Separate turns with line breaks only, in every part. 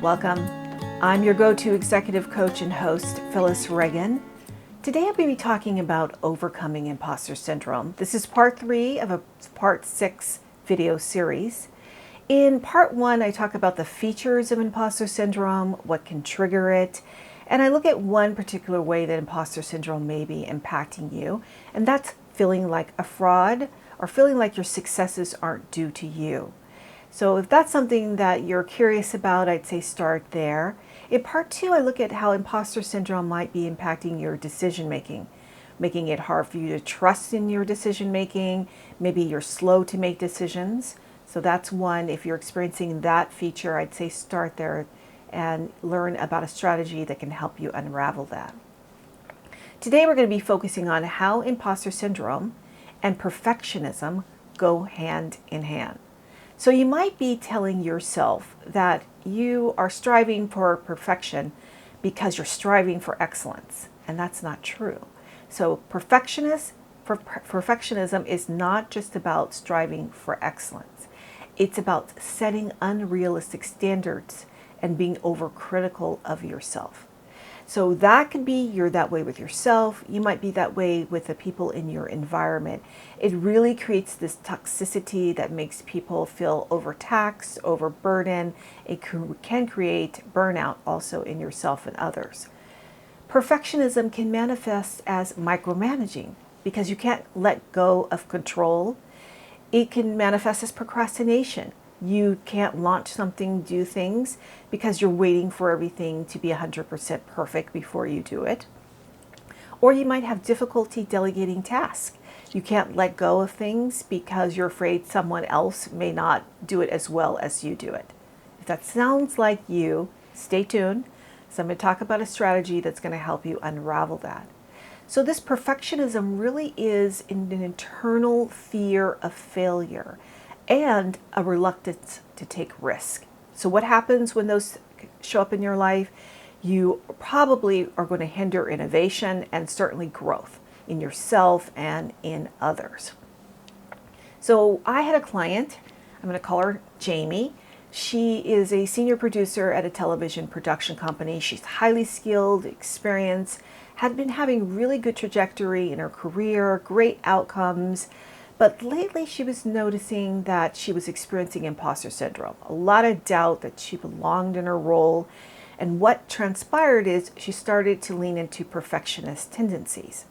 Welcome. I'm your go-to executive coach and host, Phyllis Reagin. Today I'm going to be talking about overcoming imposter syndrome. This is part 3 of a part 6 video series. In part 1, I talk about the features of imposter syndrome, what can trigger it, and I look at one particular way that imposter syndrome may be impacting you, and that's feeling like a fraud or feeling like your successes aren't due to you. So if that's something that you're curious about, I'd say start there. In part 2, I look at how imposter syndrome might be impacting your decision making, making it hard for you to trust in your decision making. Maybe you're slow to make decisions. So that's one. If you're experiencing that feature, I'd say start there and learn about a strategy that can help you unravel that. Today we're going to be focusing on how imposter syndrome and perfectionism go hand in hand. So you might be telling yourself that you are striving for perfection because you're striving for excellence, and that's not true. So perfectionism is not just about striving for excellence. It's about setting unrealistic standards and being overcritical of yourself. So that can be you're that way with yourself. You might be that way with the people in your environment. It really creates this toxicity that makes people feel overtaxed, overburdened. It can create burnout also in yourself and others. Perfectionism can manifest as micromanaging because you can't let go of control. It can manifest as procrastination. You can't launch something, do things, because you're waiting for everything to be 100% perfect before you do it. Or you might have difficulty delegating tasks. You can't let go of things because you're afraid someone else may not do it as well as you do it. If that sounds like you, stay tuned. So I'm going to talk about a strategy that's going to help you unravel that. So this perfectionism really is an internal fear of failure and a reluctance to take risk. So what happens when those show up in your life? You probably are going to hinder innovation and certainly growth in yourself and in others. So I had a client, I'm going to call her Jaime. She is a senior producer at a television production company. She's highly skilled, experienced, had been having really good trajectory in her career, great outcomes. But lately she was noticing that she was experiencing imposter syndrome, a lot of doubt that she belonged in her role. And what transpired is she started to lean into perfectionist tendencies.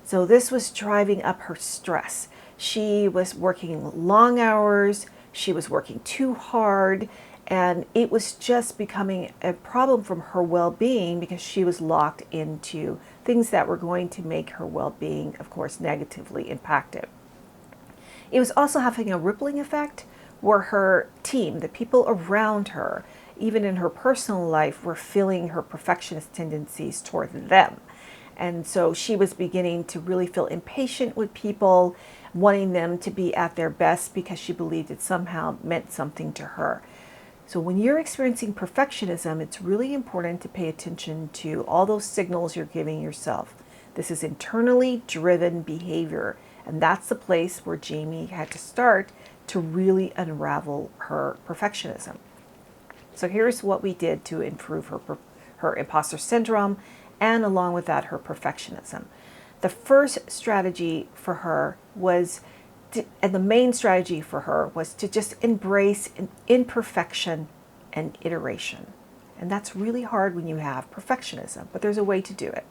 So this was driving up her stress. She was working long hours, she was working too hard, and it was just becoming a problem from her well-being because she was locked into things that were going to make her well-being, of course, negatively impacted. It was also having a rippling effect where her team, the people around her, even in her personal life, were feeling her perfectionist tendencies toward them. And so she was beginning to really feel impatient with people, wanting them to be at their best because she believed it somehow meant something to her. So when you're experiencing perfectionism, it's really important to pay attention to all those signals you're giving yourself. This is internally driven behavior. And that's the place where Jaime had to start to really unravel her perfectionism. So here's what we did to improve her imposter syndrome and along with that, her perfectionism. The first strategy for her was, and the main strategy for her was to just embrace imperfection and iteration. And that's really hard when you have perfectionism, but there's a way to do it.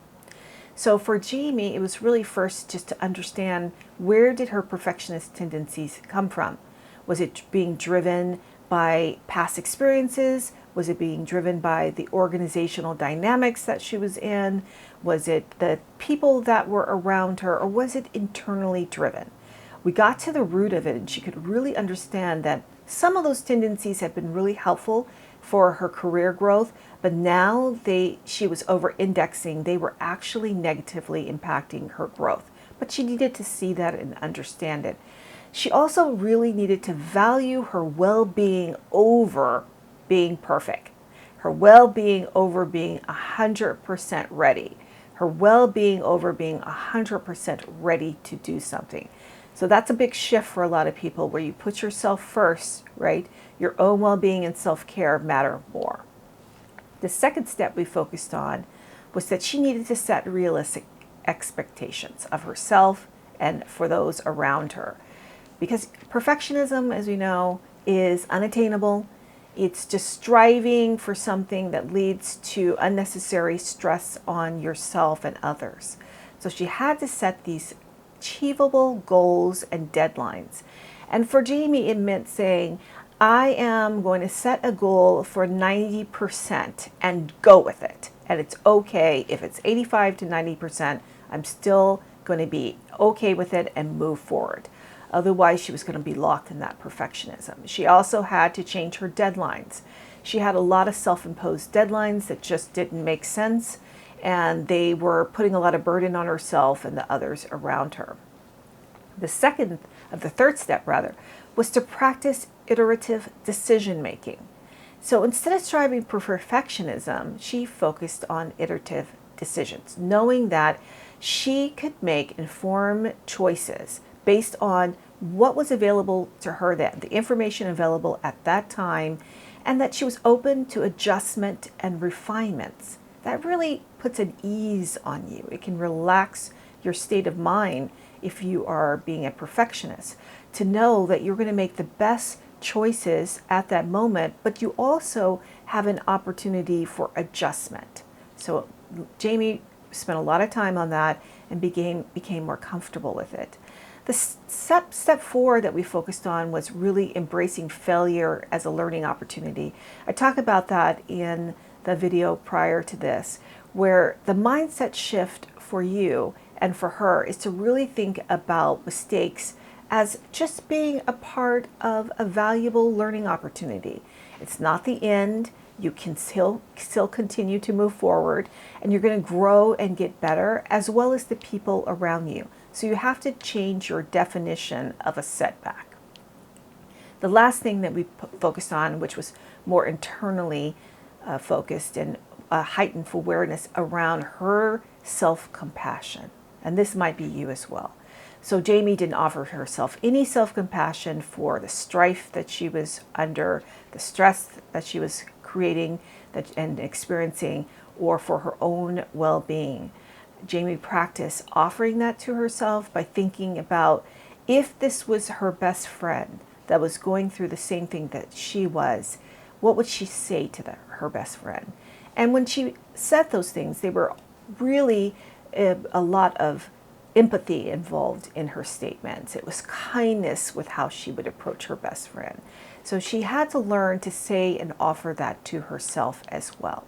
So for Jaime, it was really first just to understand where did her perfectionist tendencies come from? Was it being driven by past experiences? Was it being driven by the organizational dynamics that she was in? Was it the people that were around her, or was it internally driven? We got to the root of it and she could really understand that some of those tendencies had been really helpful for her career growth, but now she was over-indexing. They were actually negatively impacting her growth. But she needed to see that and understand it. She also really needed to value her well-being over being perfect. Her well-being over being 100% ready. Her well-being over being 100% ready to do something. So that's a big shift for a lot of people where you put yourself first, right? Your own well-being and self-care matter more. The second step we focused on was that she needed to set realistic expectations of herself and for those around her. Because perfectionism, as we know, is unattainable. It's just striving for something that leads to unnecessary stress on yourself and others. So she had to set these achievable goals and deadlines. And for Jaime, it meant saying, I am going to set a goal for 90% and go with it. And it's okay if it's 85 to 90%, I'm still going to be okay with it and move forward. Otherwise, she was going to be locked in that perfectionism. She also had to change her deadlines. She had a lot of self-imposed deadlines that just didn't make sense, and they were putting a lot of burden on herself and the others around her. The third step was to practice iterative decision making. So instead of striving for perfectionism, she focused on iterative decisions, knowing that she could make informed choices based on what was available to her then, the information available at that time, and that she was open to adjustment and refinements. That really puts an ease on you. It can relax your state of mind if you are being a perfectionist, to know that you're going to make the best choices at that moment, but you also have an opportunity for adjustment. So Jaime spent a lot of time on that and became more comfortable with it. The step 4 that we focused on was really embracing failure as a learning opportunity. I talk about that in the video prior to this, where the mindset shift for you and for her is to really think about mistakes as just being a part of a valuable learning opportunity. It's not the end. You can still continue to move forward, and you're going to grow and get better, as well as the people around you. So you have to change your definition of a setback. The last thing that we focused on, which was more internally focused and heightened awareness around her self-compassion. And this might be you as well. So Jaime didn't offer herself any self-compassion for the strife that she was under, the stress that she was creating and experiencing, or for her own well-being. Jaime practiced offering that to herself by thinking about, if this was her best friend that was going through the same thing that she was, what would she say to her best friend? And when she said those things, they were really a lot of empathy involved in her statements. It was kindness with how she would approach her best friend. So she had to learn to say and offer that to herself as well.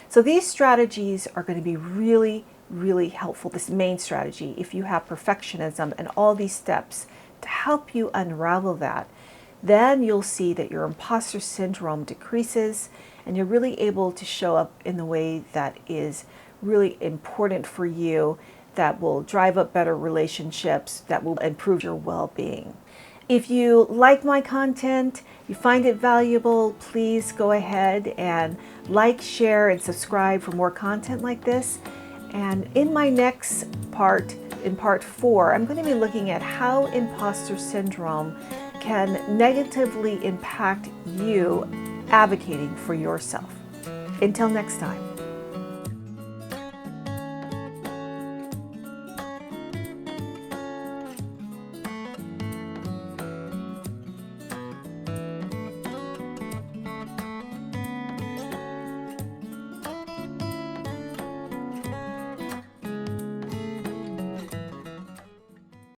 So these strategies are going to be really, really helpful, this main strategy, if you have perfectionism, and all these steps to help you unravel that. Then you'll see that your imposter syndrome decreases, and you're really able to show up in the way that is really important for you, that will drive up better relationships, that will improve your well-being. If you like my content, you find it valuable, please go ahead and like, share, and subscribe for more content like this. And in my next part, in part 4, I'm going to be looking at how imposter syndrome can negatively impact you advocating for yourself. Until next time.